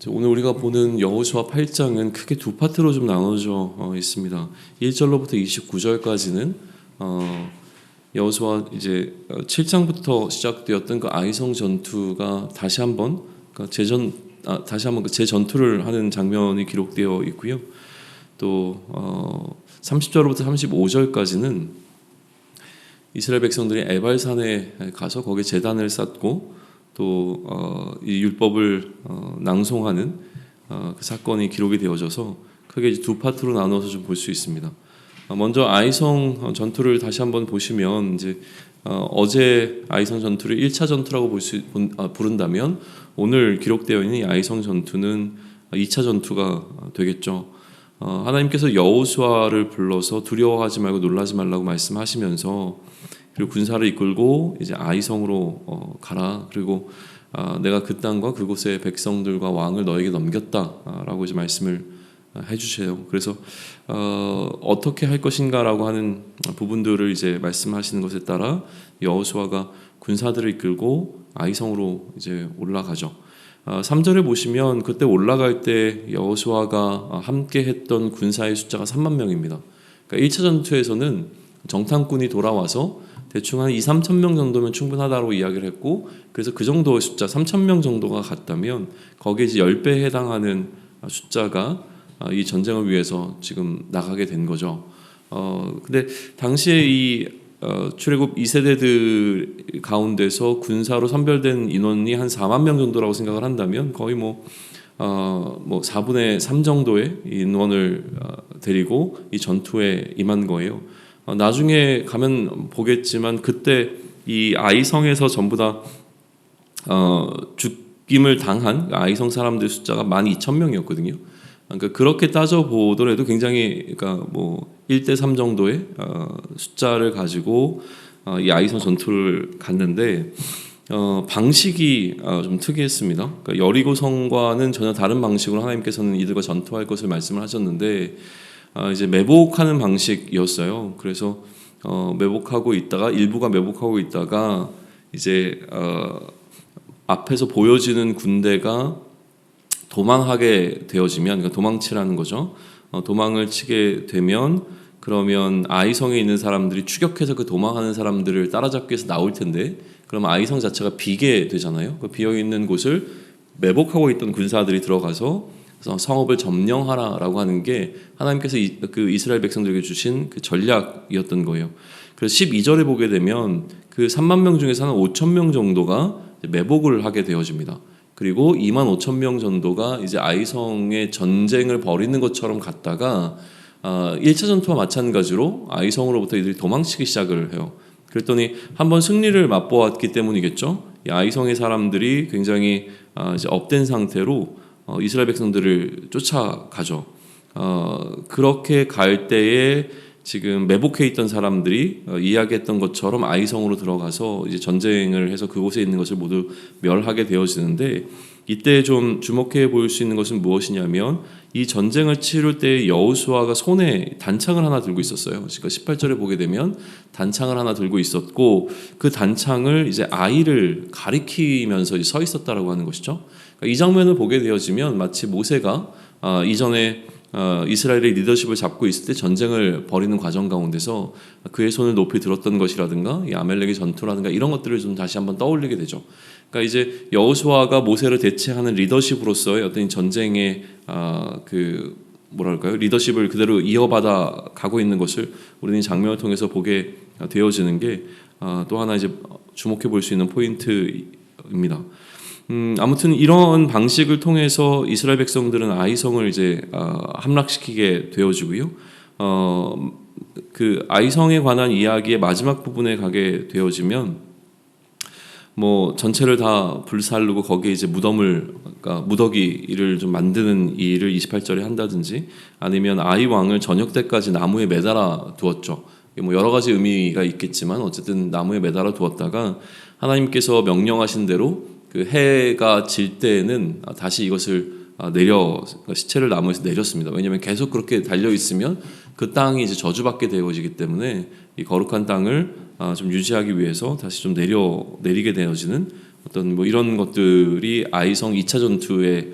오늘 우리가 보는 여호수아 8장은 크게 두 파트로 좀 나눠져 있습니다. 1절로부터 29절까지는 여호수아 이제 7장부터 시작되었던 그 아이성 전투가 다시 한번 그 재전투를 하는 장면이 기록되어 있고요. 또 30절로부터 35절까지는 이스라엘 백성들이 에발산에 가서 거기에 제단을 쌓고 또 이 율법을 낭송하는 그 사건이 기록이 되어져서 크게 두 파트로 나눠서 좀 볼 수 있습니다. 먼저 아이성 전투를 다시 한번 보시면 이제 어제 아이성 전투를 1차 전투라고 부른다면 오늘 기록되어 있는 이 아이성 전투는 2차 전투가 되겠죠. 하나님께서 여호수아를 불러서 두려워하지 말고 놀라지 말라고 말씀하시면서 그리고 군사를 이끌고 이제 아이성으로 가라. 그리고 내가 그 땅과 그곳의 백성들과 왕을 너에게 넘겼다라고 이제 말씀을 해주세요. 그래서 어떻게 할 것인가라고 하는 부분들을 이제 말씀하시는 것에 따라 여호수아가 군사들을 이끌고 아이성으로 이제 올라가죠. 3절에 보시면 그때 올라갈 때 여호수아가 함께 했던 군사의 숫자가 3만 명입니다. 그러니까 1차 전투에서는 정탐꾼이 돌아와서 대충 한 2-3천 명 정도면 충분하다고 이야기를 했고, 그래서 그 정도의 숫자 3천 명 정도가 갔다면 거기에 이제 10배에 해당하는 숫자가 이 전쟁을 위해서 지금 나가게 된 거죠. 근데 당시에 이 출애굽 2세대들 가운데서 군사로 선별된 인원이 한 4만 명 정도라고 생각을 한다면 거의 뭐 4분의 3 정도의 인원을 데리고 이 전투에 임한 거예요. 나중에 가면 보겠지만 그때 이 아이성에서 전부 다 죽임을 당한 아이성 사람들 숫자가 12,000명이었거든요. 그러니까 그렇게 따져 보더라도 굉장히 그러니까 1대3 정도의 숫자를 가지고 이 아이성 전투를 갔는데 방식이 좀 특이했습니다. 그러니까 여리고성과는 전혀 다른 방식으로 하나님께서는 이들과 전투할 것을 말씀을 하셨는데 이제 매복하는 방식이었어요. 그래서 매복하고 있다가 일부가 매복하고 있다가 이제 앞에서 보여지는 군대가 도망하게 되어지면, 그러니까 도망치라는 거죠. 도망을 치게 되면 그러면 아이성에 있는 사람들이 추격해서 그 도망하는 사람들을 따라잡기 위해서 나올 텐데, 그럼 아이성 자체가 비게 되잖아요. 그 비어 있는 곳을 매복하고 있던 군사들이 들어가서 성읍을 점령하라라고 하는 게 하나님께서 그 이스라엘 백성들에게 주신 그 전략이었던 거예요. 그래서 12절에 보게 되면 그 3만 명 중에서 한 5천 명 정도가 매복을 하게 되어집니다. 그리고 2만 5천 명 정도가 이제 아이성의 전쟁을 벌이는 것처럼 갔다가 1차 전투와 마찬가지로 아이성으로부터 이들이 도망치기 시작을 해요. 그랬더니 한번 승리를 맛보았기 때문이겠죠. 이 아이성의 사람들이 굉장히 이제 업된 상태로 이스라엘 백성들을 쫓아가죠. 그렇게 갈 때에 지금 매복해 있던 사람들이 이야기했던 것처럼 아이성으로 들어가서 이제 전쟁을 해서 그곳에 있는 것을 모두 멸하게 되어지는데, 이때 좀 주목해 볼 수 있는 것은 무엇이냐면 이 전쟁을 치를 때 여호수아가 손에 단창을 하나 들고 있었어요. 그러니까 18절에 보게 되면 단창을 하나 들고 있었고 그 단창을 이제 아이를 가리키면서 서 있었다라고 하는 것이죠. 그러니까 이 장면을 보게 되어지면 마치 모세가 이전에 이스라엘의 리더십을 잡고 있을 때 전쟁을 벌이는 과정 가운데서 그의 손을 높이 들었던 것이라든가 이 아멜렉의 전투라든가 이런 것들을 좀 다시 한번 떠올리게 되죠. 그러니까 이제 여호수아가 모세를 대체하는 리더십으로서의 어떤 전쟁의 리더십을 그대로 이어받아 가고 있는 것을 우리는 이 장면을 통해서 보게 되어지는 게 또 하나 이제 주목해 볼 수 있는 포인트입니다. 아무튼 이런 방식을 통해서 이스라엘 백성들은 아이성을 이제 함락시키게 되어지고요. 그 아이성에 관한 이야기의 마지막 부분에 가게 되어지면 전체를 다 불살르고 거기에 이제 그러니까 무더기를 좀 만드는 일을 28절에 한다든지, 아니면 아이 왕을 저녁 때까지 나무에 매달아 두었죠. 여러 가지 의미가 있겠지만 어쨌든 나무에 매달아 두었다가 하나님께서 명령하신 대로 그 해가 질 때에는 다시 이것을 시체를 나무에서 내렸습니다. 왜냐하면 계속 그렇게 달려 있으면 그 땅이 이제 저주받게 되어지기 때문에 이 거룩한 땅을 좀 유지하기 위해서 다시 좀 내리게 되어지는 어떤 이런 것들이 아이성 2차 전투의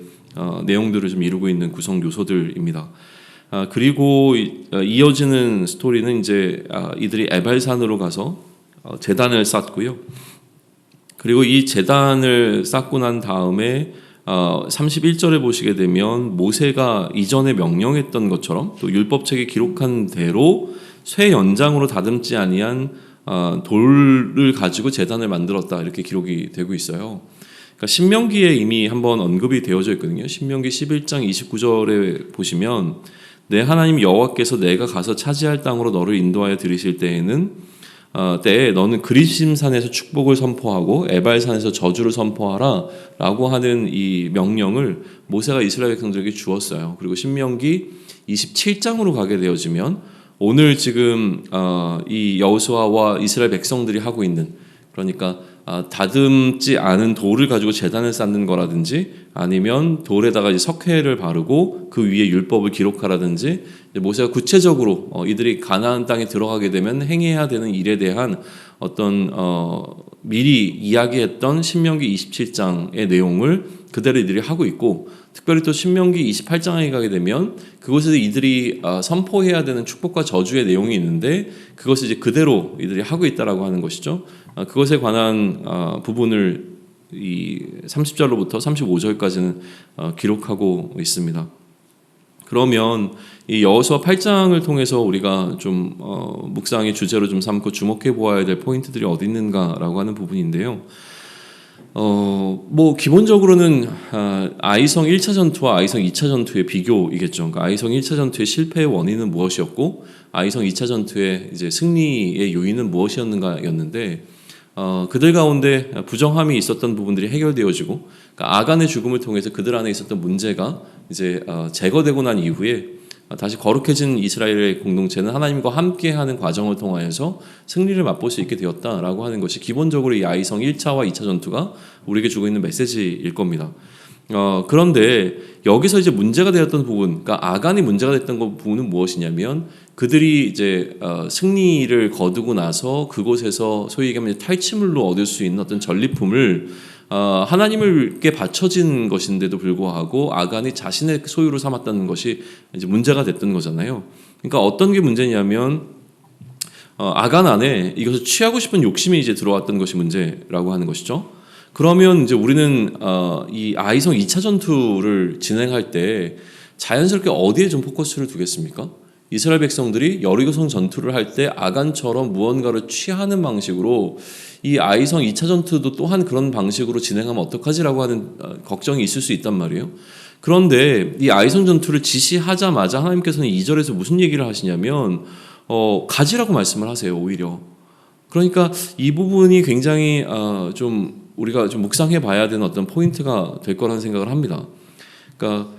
내용들을 좀 이루고 있는 구성 요소들입니다. 그리고 이어지는 스토리는 이제 이들이 에발산으로 가서 제단을 쌓고요. 그리고 이 제단을 쌓고 난 다음에 31절에 보시게 되면 모세가 이전에 명령했던 것처럼 또 율법책에 기록한 대로 쇠 연장으로 다듬지 아니한 돌을 가지고 제단을 만들었다 이렇게 기록이 되고 있어요. 그러니까 신명기에 이미 한번 언급이 되어져 있거든요. 신명기 11장 29절에 보시면 내 하나님 여호와께서 내가 가서 차지할 땅으로 너를 인도하여 들이실 때에 너는 그리심산에서 축복을 선포하고 에발산에서 저주를 선포하라 라고 하는 이 명령을 모세가 이스라엘 백성들에게 주었어요. 그리고 신명기 27장으로 가게 되어지면 오늘 지금 이 여호수아와 이스라엘 백성들이 하고 있는, 그러니까 다듬지 않은 돌을 가지고 제단을 쌓는 거라든지 아니면 돌에다가 이제 석회를 바르고 그 위에 율법을 기록하라든지 모세가 구체적으로 이들이 가나안 땅에 들어가게 되면 행해야 되는 일에 대한 어떤 미리 이야기했던 신명기 27장의 내용을 그대로 이들이 하고 있고, 특별히 또 신명기 28장에 가게 되면 그곳에서 이들이 선포해야 되는 축복과 저주의 내용이 있는데 그것을 이제 그대로 이들이 하고 있다라고 하는 것이죠. 그것에 관한 부분을 이 30절로부터 35절까지는 기록하고 있습니다. 그러면 이 여호수아 8장을 통해서 우리가 좀 묵상의 주제로 좀 삼고 주목해 보아야 될 포인트들이 어디 있는가라고 하는 부분인데요. 뭐 기본적으로는 아이성 1차 전투와 아이성 2차 전투의 비교이겠죠. 그러니까 아이성 1차 전투의 실패의 원인은 무엇이었고 아이성 2차 전투의 이제 승리의 요인은 무엇이었는가였는데, 그들 가운데 부정함이 있었던 부분들이 해결되어지고, 그러니까 아간의 죽음을 통해서 그들 안에 있었던 문제가 이제 제거되고 난 이후에 다시 거룩해진 이스라엘의 공동체는 하나님과 함께하는 과정을 통하여서 승리를 맛볼 수 있게 되었다라고 하는 것이 기본적으로 이 아이성 1차와 2차 전투가 우리에게 주고 있는 메시지일 겁니다. 그런데 여기서 이제 문제가 되었던 부분, 그러니까 아간이 문제가 됐던 부분은 무엇이냐면 그들이 이제 승리를 거두고 나서 그곳에서 소위 얘기하면 탈취물로 얻을 수 있는 어떤 전리품을 하나님께 바쳐진 것인데도 불구하고 아간이 자신의 소유로 삼았다는 것이 이제 문제가 됐던 거잖아요. 그러니까 어떤 게 문제냐면 아간 안에 이것을 취하고 싶은 욕심이 이제 들어왔던 것이 문제라고 하는 것이죠. 그러면 이제 우리는 이 아이성 2차 전투를 진행할 때 자연스럽게 어디에 좀 포커스를 두겠습니까? 이스라엘 백성들이 여리고성 전투를 할 때 아간처럼 무언가를 취하는 방식으로 이 아이성 2차 전투도 또한 그런 방식으로 진행하면 어떡하지라고 하는 걱정이 있을 수 있단 말이에요. 그런데 이 아이성 전투를 지시하자마자 하나님께서는 2절에서 무슨 얘기를 하시냐면 가지라고 말씀을 하세요. 오히려. 그러니까 이 부분이 굉장히 좀 우리가 좀 묵상해 봐야 되는 어떤 포인트가 될 거라는 생각을 합니다. 그러니까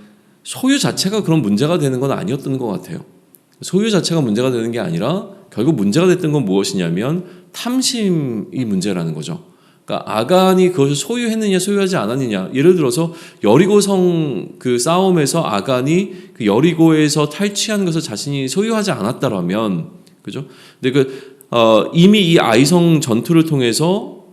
소유 자체가 그런 문제가 되는 건 아니었던 것 같아요. 소유 자체가 문제가 되는 게 아니라 결국 문제가 됐던 건 무엇이냐면 탐심이 문제라는 거죠. 그러니까 아간이 그것을 소유했느냐 소유하지 않았느냐. 예를 들어서 여리고성 그 싸움에서 아간이 그 여리고에서 탈취한 것을 자신이 소유하지 않았다라면, 그죠? 근데 이미 이 아이성 전투를 통해서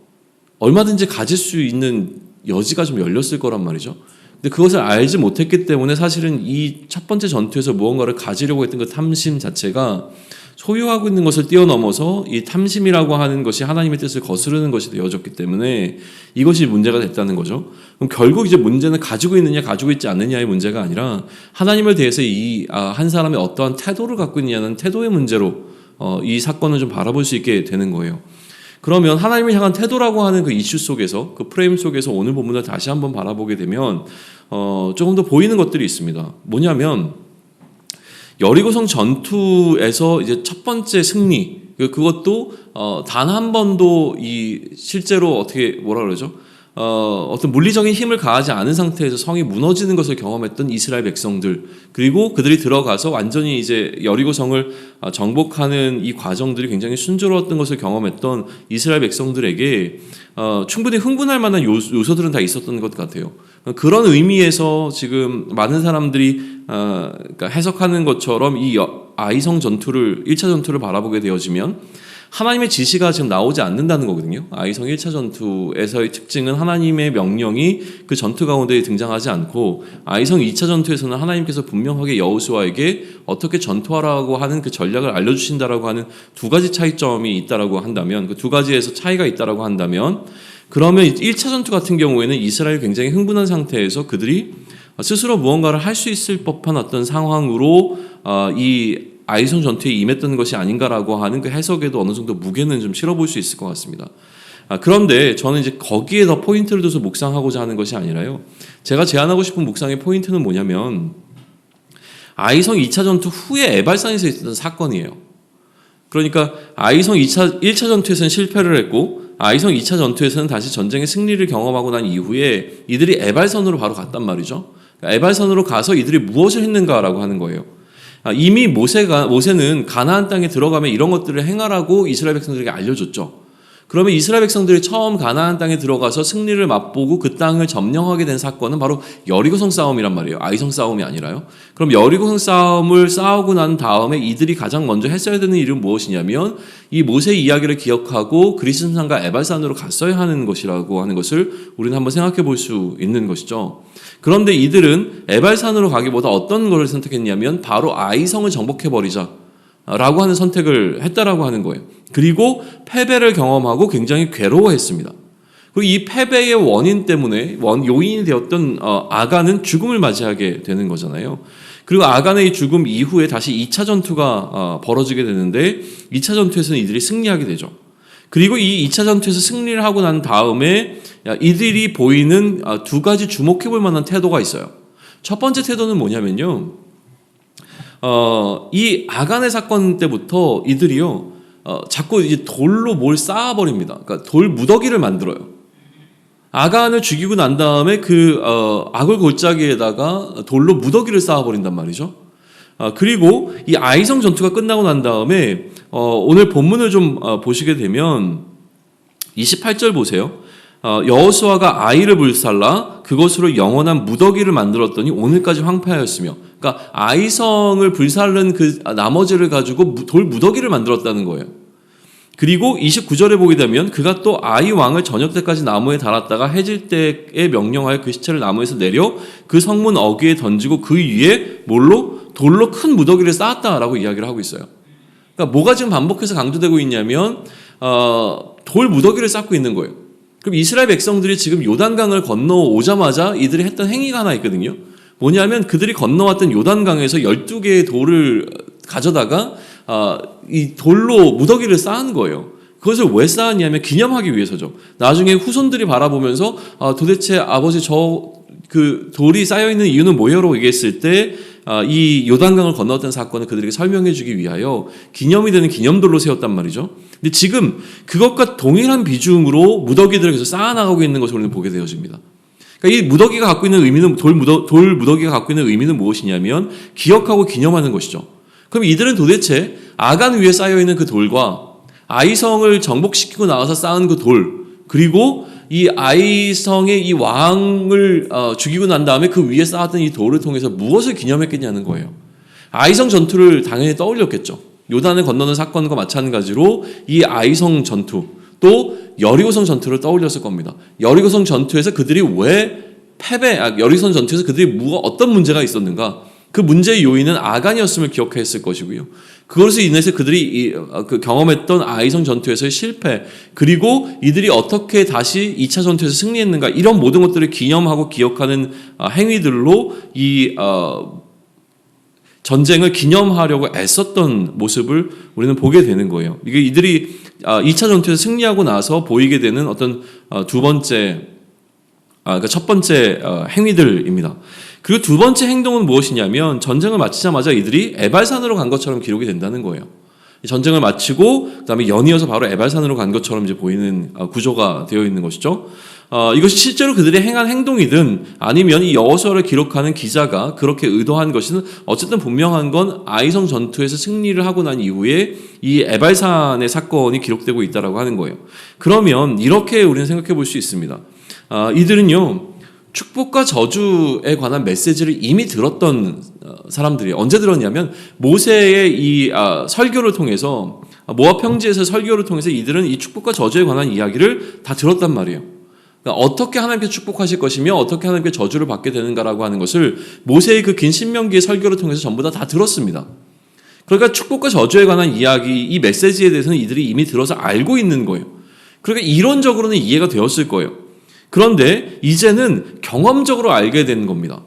얼마든지 가질 수 있는 여지가 좀 열렸을 거란 말이죠. 근데 그것을 알지 못했기 때문에 사실은 이 첫 번째 전투에서 무언가를 가지려고 했던 그 탐심 자체가 소유하고 있는 것을 뛰어넘어서 이 탐심이라고 하는 것이 하나님의 뜻을 거스르는 것이 되어졌기 때문에 이것이 문제가 됐다는 거죠. 그럼 결국 이제 문제는 가지고 있느냐 가지고 있지 않느냐의 문제가 아니라 하나님을 대해서 이 한 사람의 어떠한 태도를 갖고 있느냐는 태도의 문제로 이 사건을 좀 바라볼 수 있게 되는 거예요. 그러면 하나님을 향한 태도라고 하는 그 이슈 속에서, 그 프레임 속에서 오늘 본문을 다시 한번 바라보게 되면 조금 더 보이는 것들이 있습니다. 뭐냐면 여리고성 전투에서 이제 첫 번째 승리, 그것도 단 한 번도 실제로 어떻게 뭐라 그러죠? 어떤 물리적인 힘을 가하지 않은 상태에서 성이 무너지는 것을 경험했던 이스라엘 백성들, 그리고 그들이 들어가서 완전히 이제 여리고성을 정복하는 이 과정들이 굉장히 순조로웠던 것을 경험했던 이스라엘 백성들에게 충분히 흥분할 만한 요소들은 다 있었던 것 같아요. 그런 의미에서 지금 많은 사람들이 그러니까 해석하는 것처럼 이 아이성 전투를 1차 전투를 바라보게 되어지면 하나님의 지시가 지금 나오지 않는다는 거거든요. 아이성 1차 전투에서의 특징은 하나님의 명령이 그 전투 가운데 등장하지 않고, 아이성 2차 전투에서는 하나님께서 분명하게 여호수아에게 어떻게 전투하라고 하는 그 전략을 알려주신다라고 하는 두 가지 차이점이 있다라고 한다면, 그 두 가지에서 차이가 있다라고 한다면, 그러면 1차 전투 같은 경우에는 이스라엘이 굉장히 흥분한 상태에서 그들이 스스로 무언가를 할 수 있을 법한 어떤 상황으로 이 아이성 전투에 임했던 것이 아닌가라고 하는 그 해석에도 어느 정도 무게는 좀 실어볼 수 있을 것 같습니다. 그런데 저는 이제 거기에 더 포인트를 둬서 묵상하고자 하는 것이 아니라요. 제가 제안하고 싶은 묵상의 포인트는 뭐냐면, 아이성 2차 전투 후에 에발산에서 있었던 사건이에요. 그러니까 아이성 1차 전투에서는 실패를 했고, 아이성 2차 전투에서는 다시 전쟁의 승리를 경험하고 난 이후에 이들이 에발선으로 바로 갔단 말이죠. 에발선으로 가서 이들이 무엇을 했는가라고 하는 거예요. 이미 모세는 가나안 땅에 들어가면 이런 것들을 행하라고 이스라엘 백성들에게 알려줬죠. 그러면 이스라엘 백성들이 처음 가나안 땅에 들어가서 승리를 맛보고 그 땅을 점령하게 된 사건은 바로 여리고성 싸움이란 말이에요. 아이성 싸움이 아니라요. 그럼 여리고성 싸움을 싸우고 난 다음에 이들이 가장 먼저 했어야 되는 일은 무엇이냐면, 이 모세의 이야기를 기억하고 그리스산과 에발산으로 갔어야 하는 것이라고 하는 것을 우리는 한번 생각해 볼 수 있는 것이죠. 그런데 이들은 에발산으로 가기보다 어떤 것을 선택했냐면, 바로 아이성을 정복해버리자 라고 하는 선택을 했다라고 하는 거예요. 그리고 패배를 경험하고 굉장히 괴로워했습니다. 그리고 이 패배의 원인 때문에 요인이 되었던 아간은 죽음을 맞이하게 되는 거잖아요. 그리고 아간의 죽음 이후에 다시 2차 전투가 벌어지게 되는데, 2차 전투에서는 이들이 승리하게 되죠. 그리고 이 2차 전투에서 승리를 하고 난 다음에 이들이 보이는 두 가지 주목해 볼 만한 태도가 있어요. 첫 번째 태도는 뭐냐면요, 이 아간의 사건 때부터 이들이요, 자꾸 이제 돌로 뭘 쌓아버립니다. 그러니까 돌 무더기를 만들어요. 아간을 죽이고 난 다음에 그 악을 골짜기에다가 돌로 무더기를 쌓아버린단 말이죠. 그리고 이 아이성 전투가 끝나고 난 다음에 오늘 본문을 좀 보시게 되면 28절 보세요. 여호수아가 아이를 불살라 그것으로 영원한 무더기를 만들었더니 오늘까지 황폐하였으며, 그러니까 아이성을 불살른 그 나머지를 가지고 돌 무더기를 만들었다는 거예요. 그리고 29절에 보게 되면 그가 또 아이 왕을 저녁 때까지 나무에 달았다가 해질 때에 명령하여 그 시체를 나무에서 내려 그 성문 어귀에 던지고 그 위에 돌로 큰 무더기를 쌓았다라고 이야기를 하고 있어요. 그러니까 뭐가 지금 반복해서 강조되고 있냐면 돌 무더기를 쌓고 있는 거예요. 그럼 이스라엘 백성들이 지금 요단강을 건너오자마자 이들이 했던 행위가 하나 있거든요. 뭐냐면 그들이 건너왔던 요단강에서 12개의 돌을 가져다가 이 돌로 무더기를 쌓은 거예요. 그것을 왜 쌓았냐면 기념하기 위해서죠. 나중에 후손들이 바라보면서 도대체 아버지 그 돌이 쌓여있는 이유는 뭐예요라고 얘기했을 때 이 요단강을 건너왔던 사건을 그들에게 설명해 주기 위하여 기념이 되는 기념돌로 세웠단 말이죠. 근데 지금 그것과 동일한 비중으로 무더기들을 계속 쌓아나가고 있는 것을 우리는 보게 되어집니다. 그러니까 이 무더기가 갖고 있는 의미는, 돌 무더기가 갖고 있는 의미는 무엇이냐면 기억하고 기념하는 것이죠. 그럼 이들은 도대체 아간 위에 쌓여있는 그 돌과 아이성을 정복시키고 나와서 쌓은 그 돌, 그리고 이 아이성의 이 왕을 죽이고 난 다음에 그 위에 쌓았던 이 돌을 통해서 무엇을 기념했겠냐는 거예요. 아이성 전투를 당연히 떠올렸겠죠. 요단을 건너는 사건과 마찬가지로 이 아이성 전투, 또 여리고성 전투를 떠올렸을 겁니다. 여리고성 전투에서 그들이 여리고성 전투에서 그들이 어떤 문제가 있었는가? 그 문제의 요인은 아간이었음을 기억했을 것이고요. 그것으로 인해서 그들이 경험했던 아이성 전투에서의 실패, 그리고 이들이 어떻게 다시 2차 전투에서 승리했는가, 이런 모든 것들을 기념하고 기억하는 행위들로 이 전쟁을 기념하려고 애썼던 모습을 우리는 보게 되는 거예요. 이게 이들이 2차 전투에서 승리하고 나서 보이게 되는 어떤 그러니까 첫 번째 행위들입니다. 그리고 두 번째 행동은 무엇이냐면, 전쟁을 마치자마자 이들이 에발산으로 간 것처럼 기록이 된다는 거예요. 전쟁을 마치고 그다음에 연이어서 바로 에발산으로 간 것처럼 이제 보이는 구조가 되어 있는 것이죠. 이것이 실제로 그들이 행한 행동이든 아니면 이 여호수아를 기록하는 기자가 그렇게 의도한 것은 어쨌든 분명한 건 아이성 전투에서 승리를 하고 난 이후에 이 에발산의 사건이 기록되고 있다라고 하는 거예요. 그러면 이렇게 우리는 생각해 볼 수 있습니다. 이들은요, 축복과 저주에 관한 메시지를 이미 들었던 사람들이 언제 들었냐면 모세의 이 설교를 통해서 모압 평지에서 설교를 통해서 이들은 이 축복과 저주에 관한 이야기를 다 들었단 말이에요. 그러니까 어떻게 하나님께서 축복하실 것이며 어떻게 하나님께 저주를 받게 되는가라고 하는 것을 모세의 그 긴 신명기의 설교를 통해서 전부 다 들었습니다. 그러니까 축복과 저주에 관한 이야기, 이 메시지에 대해서는 이들이 이미 들어서 알고 있는 거예요. 그러니까 이론적으로는 이해가 되었을 거예요. 그런데 이제는 경험적으로 알게 되는 겁니다.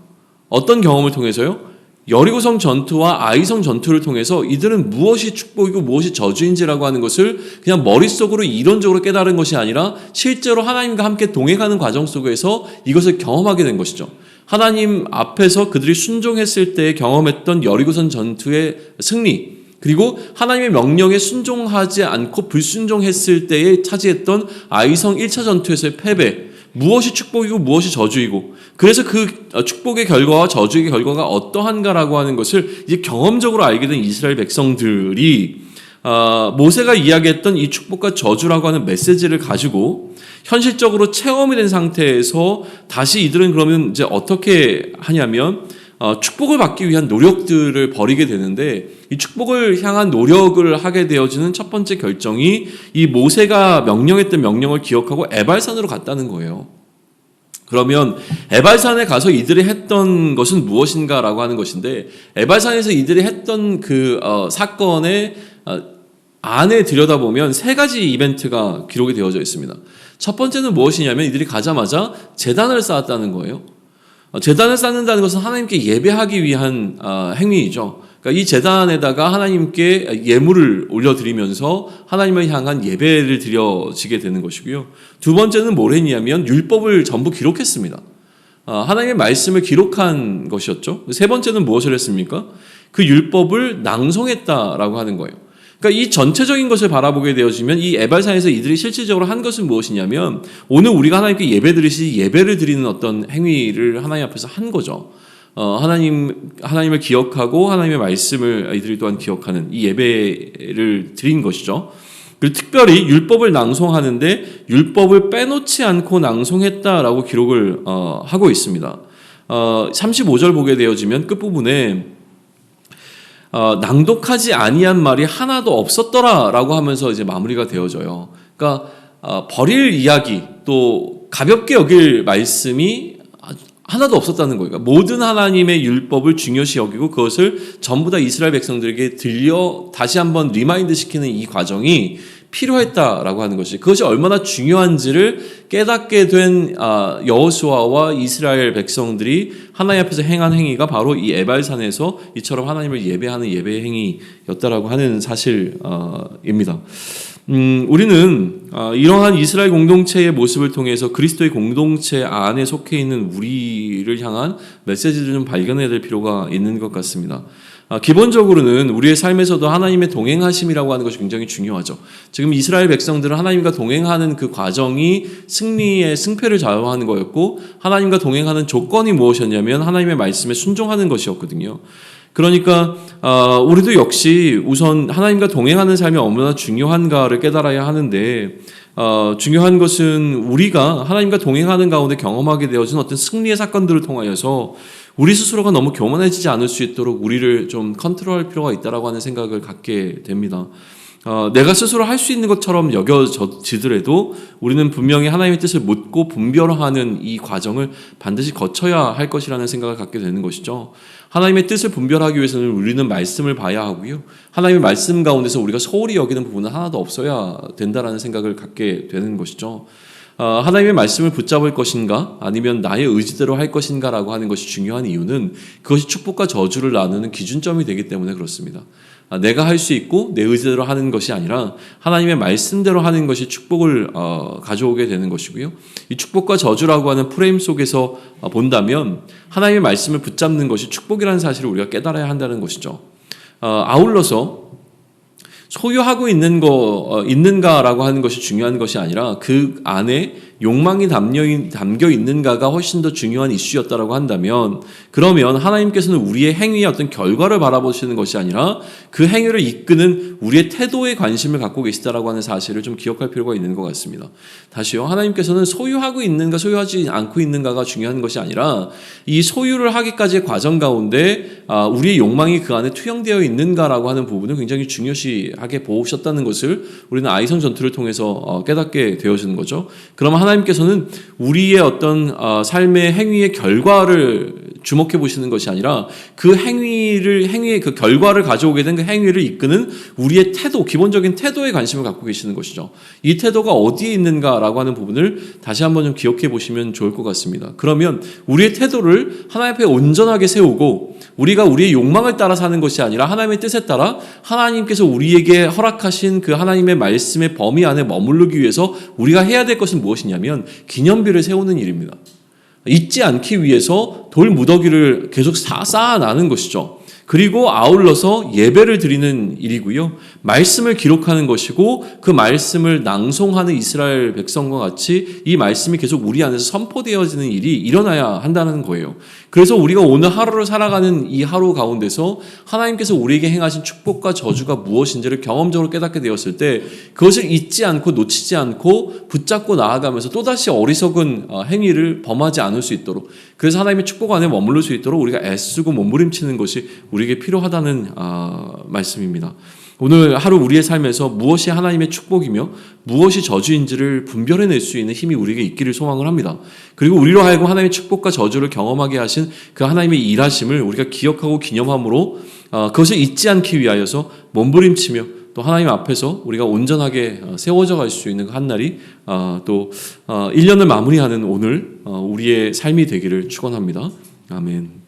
어떤 경험을 통해서요? 여리고성 전투와 아이성 전투를 통해서 이들은 무엇이 축복이고 무엇이 저주인지라고 하는 것을 그냥 머릿속으로 이론적으로 깨달은 것이 아니라 실제로 하나님과 함께 동행하는 과정 속에서 이것을 경험하게 된 것이죠. 하나님 앞에서 그들이 순종했을 때 경험했던 여리고성 전투의 승리, 그리고 하나님의 명령에 순종하지 않고 불순종했을 때에 차지했던 아이성 1차 전투에서의 패배, 무엇이 축복이고 무엇이 저주이고, 그래서 그 축복의 결과와 저주의 결과가 어떠한가라고 하는 것을 이제 경험적으로 알게 된 이스라엘 백성들이 모세가 이야기했던 이 축복과 저주라고 하는 메시지를 가지고 현실적으로 체험이 된 상태에서 다시 이들은 그러면 이제 어떻게 하냐면 축복을 받기 위한 노력들을 벌이게 되는데, 이 축복을 향한 노력을 하게 되어지는 첫 번째 결정이 이 모세가 명령했던 명령을 기억하고 에발산으로 갔다는 거예요. 그러면 에발산에 가서 이들이 했던 것은 무엇인가라고 하는 것인데, 에발산에서 이들이 했던 그 사건의 안에 들여다보면 세 가지 이벤트가 기록이 되어져 있습니다. 첫 번째는 무엇이냐면 이들이 가자마자 제단을 쌓았다는 거예요. 제단을 쌓는다는 것은 하나님께 예배하기 위한 행위이죠. 그러니까 이 제단에다가 하나님께 예물을 올려드리면서 하나님을 향한 예배를 드려지게 되는 것이고요. 두 번째는 뭘 했냐면 율법을 전부 기록했습니다. 하나님의 말씀을 기록한 것이었죠. 세 번째는 무엇을 했습니까? 그 율법을 낭송했다라고 하는 거예요. 그러니까 이 전체적인 것을 바라보게 되어지면 이 에발산에서 이들이 실질적으로 한 것은 무엇이냐면, 오늘 우리가 하나님께 예배드리시 예배를 드리는 어떤 행위를 하나님 앞에서 한 거죠. 하나님을 기억하고 하나님의 말씀을 이들이 또한 기억하는 이 예배를 드린 것이죠. 그리고 특별히 율법을 낭송하는데 율법을 빼놓지 않고 낭송했다라고 기록을 하고 있습니다. 35절 보게 되어지면 끝부분에 낭독하지 아니한 말이 하나도 없었더라라고 하면서 이제 마무리가 되어져요. 그러니까 버릴 이야기, 또 가볍게 여길 말씀이 하나도 없었다는 거예요. 그러니까 모든 하나님의 율법을 중요시 여기고 그것을 전부 다 이스라엘 백성들에게 들려 다시 한번 리마인드 시키는 이 과정이 필요했다라고 하는 것이, 그것이 얼마나 중요한지를 깨닫게 된 여호수아와 이스라엘 백성들이 하나님 앞에서 행한 행위가 바로 이 에발산에서 이처럼 하나님을 예배하는 예배의 행위였다라고 하는 사실입니다. 우리는 이러한 이스라엘 공동체의 모습을 통해서 그리스도의 공동체 안에 속해 있는 우리를 향한 메시지를 좀 발견해야 될 필요가 있는 것 같습니다. 기본적으로는 우리의 삶에서도 하나님의 동행하심이라고 하는 것이 굉장히 중요하죠. 지금 이스라엘 백성들은 하나님과 동행하는 그 과정이 승리의 승패를 좌우하는 거였고, 하나님과 동행하는 조건이 무엇이었냐면 하나님의 말씀에 순종하는 것이었거든요. 그러니까 우리도 역시 우선 하나님과 동행하는 삶이 얼마나 중요한가를 깨달아야 하는데, 중요한 것은 우리가 하나님과 동행하는 가운데 경험하게 되어진 어떤 승리의 사건들을 통하여서 우리 스스로가 너무 교만해지지 않을 수 있도록 우리를 좀 컨트롤할 필요가 있다라고 하는 생각을 갖게 됩니다. 내가 스스로 할 수 있는 것처럼 여겨지더라도 우리는 분명히 하나님의 뜻을 묻고 분별하는 이 과정을 반드시 거쳐야 할 것이라는 생각을 갖게 되는 것이죠. 하나님의 뜻을 분별하기 위해서는 우리는 말씀을 봐야 하고요. 하나님의 말씀 가운데서 우리가 소홀히 여기는 부분은 하나도 없어야 된다라는 생각을 갖게 되는 것이죠. 하나님의 말씀을 붙잡을 것인가 아니면 나의 의지대로 할 것인가라고 하는 것이 중요한 이유는 그것이 축복과 저주를 나누는 기준점이 되기 때문에 그렇습니다. 내가 할 수 있고 내 의지대로 하는 것이 아니라 하나님의 말씀대로 하는 것이 축복을 가져오게 되는 것이고요. 이 축복과 저주라고 하는 프레임 속에서 본다면 하나님의 말씀을 붙잡는 것이 축복이라는 사실을 우리가 깨달아야 한다는 것이죠. 아울러서 소유하고 있는가라고 하는 것이 중요한 것이 아니라 그 안에 욕망이 담겨 있는가가 훨씬 더 중요한 이슈였다라고 한다면, 그러면 하나님께서는 우리의 행위의 어떤 결과를 바라보시는 것이 아니라 그 행위를 이끄는 우리의 태도에 관심을 갖고 계시다라고 하는 사실을 좀 기억할 필요가 있는 것 같습니다. 다시요, 하나님께서는 소유하고 있는가 소유하지 않고 있는가가 중요한 것이 아니라 이 소유를 하기까지의 과정 가운데 우리의 욕망이 그 안에 투영되어 있는가라고 하는 부분을 굉장히 중요시하게 보셨다는 것을 우리는 아이성 전투를 통해서 깨닫게 되어지는 거죠. 그러면 하나님께서는 우리의 어떤 삶의 행위의 결과를 주목해 보시는 것이 아니라 그 행위의 그 결과를 가져오게 된 그 행위를 이끄는 우리의 태도, 기본적인 태도에 관심을 갖고 계시는 것이죠. 이 태도가 어디에 있는가라고 하는 부분을 다시 한번 좀 기억해 보시면 좋을 것 같습니다. 그러면 우리의 태도를 하나님 앞에 온전하게 세우고 우리가 우리의 욕망을 따라 사는 것이 아니라 하나님의 뜻에 따라 하나님께서 우리에게 허락하신 그 하나님의 말씀의 범위 안에 머무르기 위해서 우리가 해야 될 것은 무엇이냐면 기념비를 세우는 일입니다. 잊지 않기 위해서 돌 무더기를 계속 쌓아나는 것이죠. 그리고 아울러서 예배를 드리는 일이고요. 말씀을 기록하는 것이고 그 말씀을 낭송하는 이스라엘 백성과 같이 이 말씀이 계속 우리 안에서 선포되어지는 일이 일어나야 한다는 거예요. 그래서 우리가 오늘 하루를 살아가는 이 하루 가운데서 하나님께서 우리에게 행하신 축복과 저주가 무엇인지를 경험적으로 깨닫게 되었을 때 그것을 잊지 않고 놓치지 않고 붙잡고 나아가면서 또다시 어리석은 행위를 범하지 않을 수 있도록, 그래서 하나님의 축복 안에 머무를 수 있도록 우리가 애쓰고 몸부림치는 것이 우리에게 필요하다는 말씀입니다. 오늘 하루 우리의 삶에서 무엇이 하나님의 축복이며 무엇이 저주인지를 분별해낼 수 있는 힘이 우리에게 있기를 소망을 합니다. 그리고 우리로 하여금 하나님의 축복과 저주를 경험하게 하신 그 하나님의 일하심을 우리가 기억하고 기념함으로 그것을 잊지 않기 위하여서 몸부림치며 또 하나님 앞에서 우리가 온전하게 세워져 갈 수 있는 한 날이 또 1년을 마무리하는 오늘 우리의 삶이 되기를 축원합니다. 아멘.